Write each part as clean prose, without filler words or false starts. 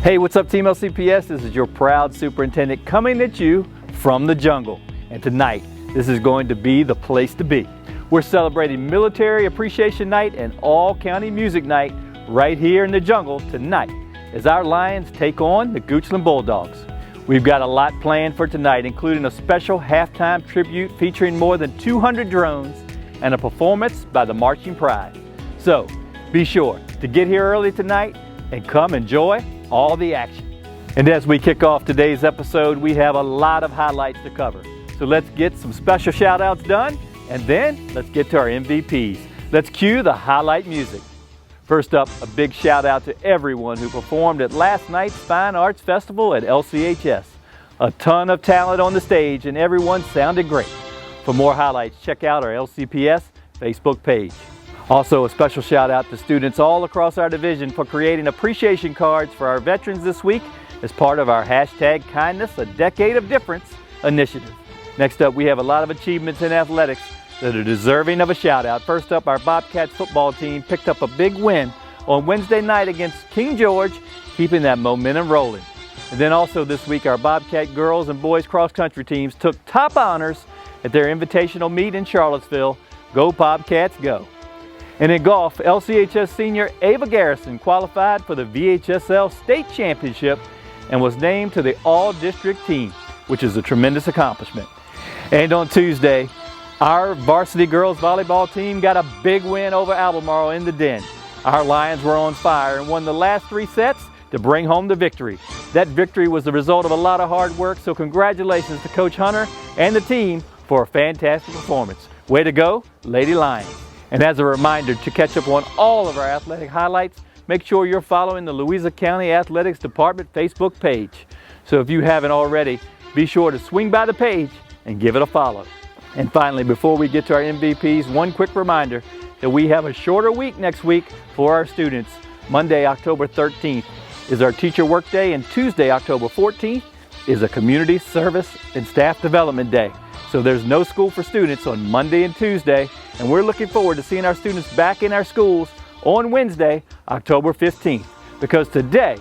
Hey, what's up Team LCPS? This is your proud superintendent coming at you from the jungle. And tonight, this is going to be the place to be. We're celebrating Military Appreciation Night and All County Music Night right here in the jungle tonight as our Lions take on the Goochland Bulldogs. We've got a lot planned for tonight, including a special halftime tribute featuring more than 200 drones and a performance by the Marching Pride. So be sure to get here early tonight and come enjoy all the action. And as we kick off today's episode, we have a lot of highlights to cover. So let's get some special shout outs done, and then let's get to our MVPs. Let's cue the highlight music. First up, a big shout out to everyone who performed at last night's Fine Arts Festival at LCHS. A ton of talent on the stage and everyone sounded great. For more highlights, check out our LCPS Facebook page. Also, a special shout out to students all across our division for creating appreciation cards for our veterans this week as part of our hashtag Kindness, a Decade of Difference initiative. Next up, we have a lot of achievements in athletics that are deserving of a shout out. First up, our Bobcats football team picked up a big win on Wednesday night against King George, keeping that momentum rolling. And then also this week, our Bobcat girls and boys cross country teams took top honors at their invitational meet in Charlottesville. Go Bobcats, go! And in golf, LCHS senior Ava Garrison qualified for the VHSL State Championship and was named to the All-District team, which is a tremendous accomplishment. And on Tuesday, our varsity girls volleyball team got a big win over Albemarle in the Den. Our Lions were on fire and won the last 3 sets to bring home the victory. That victory was the result of a lot of hard work, so congratulations to Coach Hunter and the team for a fantastic performance. Way to go, Lady Lions. And as a reminder, to catch up on all of our athletic highlights, make sure you're following the Louisa County Athletics Department Facebook page. So if you haven't already, be sure to swing by the page and give it a follow. And finally, before we get to our MVPs, one quick reminder that we have a shorter week next week for our students. Monday, October 13th is our Teacher Work Day, and Tuesday, October 14th is a Community Service and Staff Development Day. So there's no school for students on Monday and Tuesday, and we're looking forward to seeing our students back in our schools on Wednesday, October 15th, because today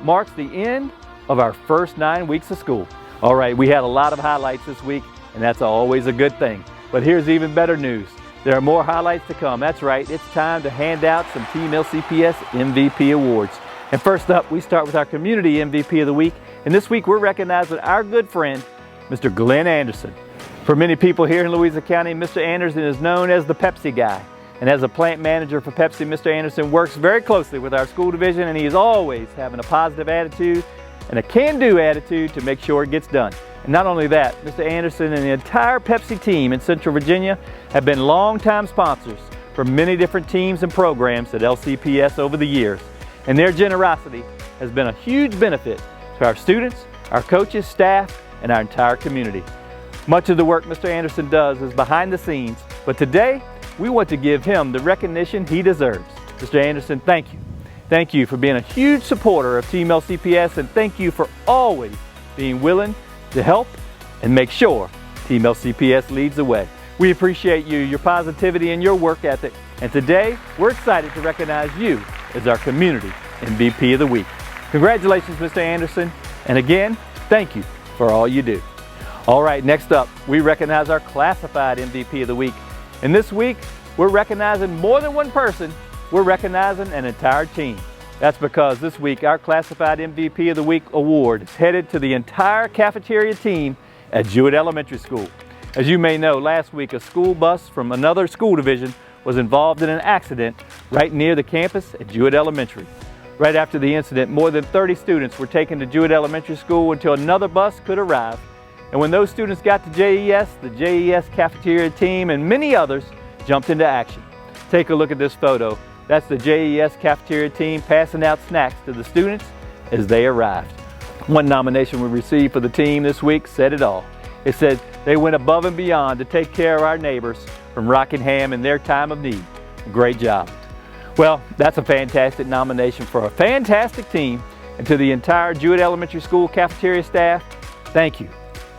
marks the end of our first 9 weeks of school. All right, we had a lot of highlights this week, and that's always a good thing. But here's even better news. There are more highlights to come. That's right, it's time to hand out some Team LCPS MVP awards. And first up, we start with our Community MVP of the Week, and this week we're recognizing our good friend, Mr. Glenn Anderson. For many people here in Louisa County, Mr. Anderson is known as the Pepsi guy. And as a plant manager for Pepsi, Mr. Anderson works very closely with our school division, and he's always having a positive attitude and a can-do attitude to make sure it gets done. And not only that, Mr. Anderson and the entire Pepsi team in Central Virginia have been longtime sponsors for many different teams and programs at LCPS over the years. And their generosity has been a huge benefit to our students, our coaches, staff, and our entire community. Much of the work Mr. Anderson does is behind the scenes, but today we want to give him the recognition he deserves. Mr. Anderson, thank you. Thank you for being a huge supporter of Team LCPS, and thank you for always being willing to help and make sure Team LCPS leads the way. We appreciate you, your positivity, and your work ethic, and today we're excited to recognize you as our Community MVP of the Week. Congratulations, Mr. Anderson, and again, thank you for all you do. All right, next up, we recognize our Classified MVP of the Week. And this week, we're recognizing more than one person, we're recognizing an entire team. That's because this week, our Classified MVP of the Week award is headed to the entire cafeteria team at Jewett Elementary School. As you may know, last week, a school bus from another school division was involved in an accident right near the campus at Jewett Elementary. Right after the incident, more than 30 students were taken to Jewett Elementary School until another bus could arrive. And when those students got to JES, the JES cafeteria team and many others jumped into action. Take a look at this photo. That's the JES cafeteria team passing out snacks to the students as they arrived. One nomination we received for the team this week said it all. It said they went above and beyond to take care of our neighbors from Rockingham in their time of need. Great job. Well, that's a fantastic nomination for a fantastic team, and to the entire Jewett Elementary School cafeteria staff, thank you.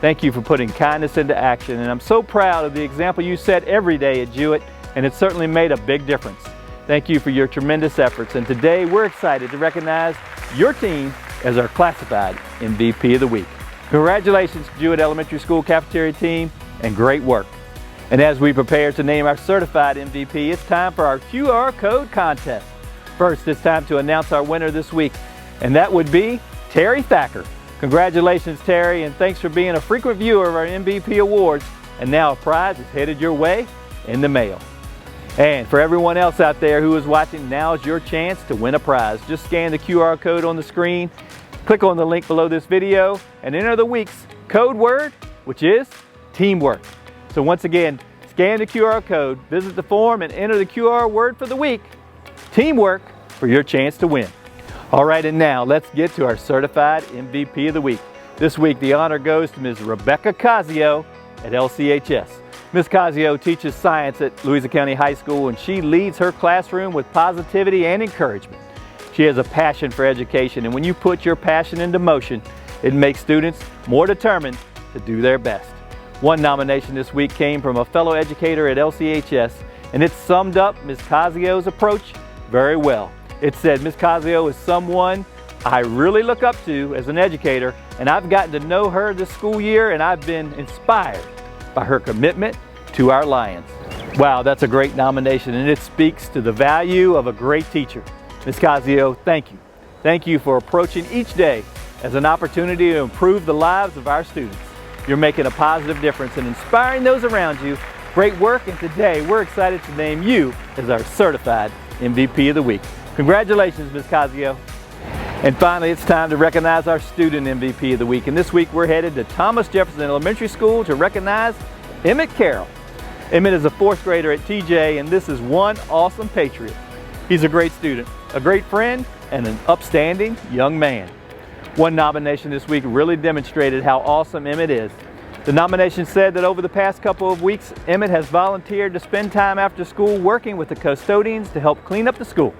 Thank you for putting kindness into action, and I'm so proud of the example you set every day at Jewett, and it certainly made a big difference. Thank you for your tremendous efforts, and today we're excited to recognize your team as our classified MVP of the week. Congratulations to Jewett Elementary School cafeteria team, and great work. And as we prepare to name our certified MVP, it's time for our QR code contest. First, it's time to announce our winner this week, and that would be Terry Thacker. Congratulations, Terry, and thanks for being a frequent viewer of our MVP awards. And now a prize is headed your way in the mail. And for everyone else out there who is watching, now is your chance to win a prize. Just scan the QR code on the screen, click on the link below this video, and enter the week's code word, which is teamwork. So once again, scan the QR code, visit the form, and enter the QR word for the week, teamwork, for your chance to win. All right, and now let's get to our certified MVP of the week. This week, the honor goes to Ms. Rebecca Casio at LCHS. Ms. Casio teaches science at Louisa County High School, and she leads her classroom with positivity and encouragement. She has a passion for education, and when you put your passion into motion, it makes students more determined to do their best. One nomination this week came from a fellow educator at LCHS, and it summed up Ms. Casio's approach very well. It said, Ms. Casio is someone I really look up to as an educator, and I've gotten to know her this school year, and I've been inspired by her commitment to our Lions. Wow, that's a great nomination, and it speaks to the value of a great teacher. Ms. Casio, thank you. Thank you for approaching each day as an opportunity to improve the lives of our students. You're making a positive difference and inspiring those around you. Great work, and today we're excited to name you as our certified MVP of the week. Congratulations, Ms. Casio. And finally, it's time to recognize our student MVP of the week. And this week we're headed to Thomas Jefferson Elementary School to recognize Emmett Carroll. Emmett is a 4th grader at TJ, and this is one awesome patriot. He's a great student, a great friend, and an upstanding young man. One nomination this week really demonstrated how awesome Emmett is. The nomination said that over the past couple of weeks, Emmett has volunteered to spend time after school working with the custodians to help clean up the school.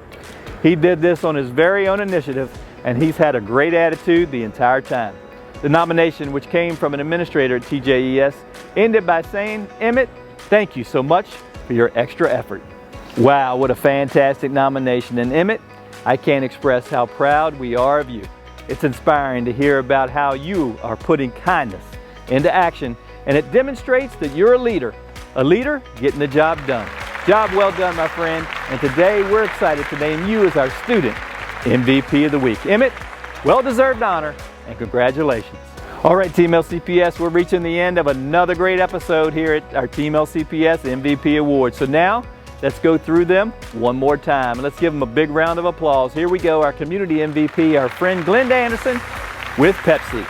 He did this on his very own initiative, and he's had a great attitude the entire time. The nomination, which came from an administrator at TJES, ended by saying, Emmett, thank you so much for your extra effort. Wow, what a fantastic nomination. And Emmett, I can't express how proud we are of you. It's inspiring to hear about how you are putting kindness into action, and it demonstrates that you're a leader getting the job done. Job well done, my friend, and today we're excited to name you as our student MVP of the week. Emmett, well-deserved honor, and congratulations. All right, Team LCPS, we're reaching the end of another great episode here at our Team LCPS MVP Awards. So now, let's go through them one more time, and let's give them a big round of applause. Here we go, our community MVP, our friend Glenda Anderson with Pepsi.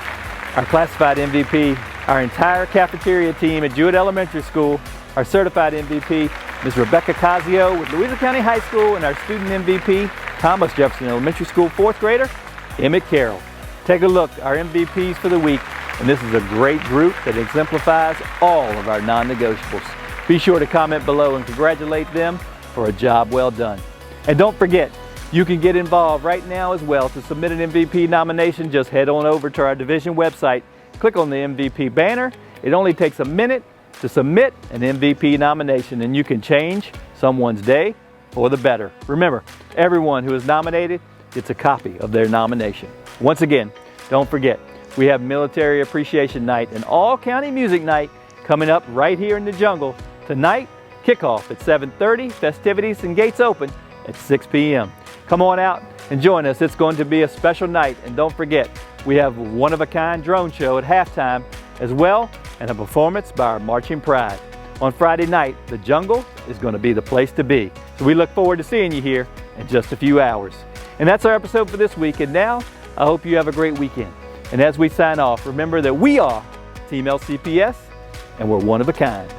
Our classified MVP, our entire cafeteria team at Jewett Elementary School, our certified MVP, Ms. Rebecca Casio with Louisa County High School, and our student MVP, Thomas Jefferson Elementary School 4th grader, Emmett Carroll. Take a look, our MVPs for the week, and this is a great group that exemplifies all of our non-negotiables. Be sure to comment below and congratulate them for a job well done. And don't forget, you can get involved right now as well. To submit an MVP nomination, just head on over to our division website, click on the MVP banner. It only takes a minute to submit an MVP nomination, and you can change someone's day for the better. Remember, everyone who is nominated gets a copy of their nomination. Once again, don't forget, we have Military Appreciation Night and All County Music Night coming up right here in the jungle. Tonight, kickoff at 7:30, festivities and gates open at 6 p.m. Come on out and join us. It's going to be a special night. And don't forget, we have a one-of-a-kind drone show at halftime as well, and a performance by our Marching Pride. On Friday night, the jungle is going to be the place to be. So we look forward to seeing you here in just a few hours. And that's our episode for this week. And now, I hope you have a great weekend. And as we sign off, remember that we are Team LCPS, and we're one of a kind.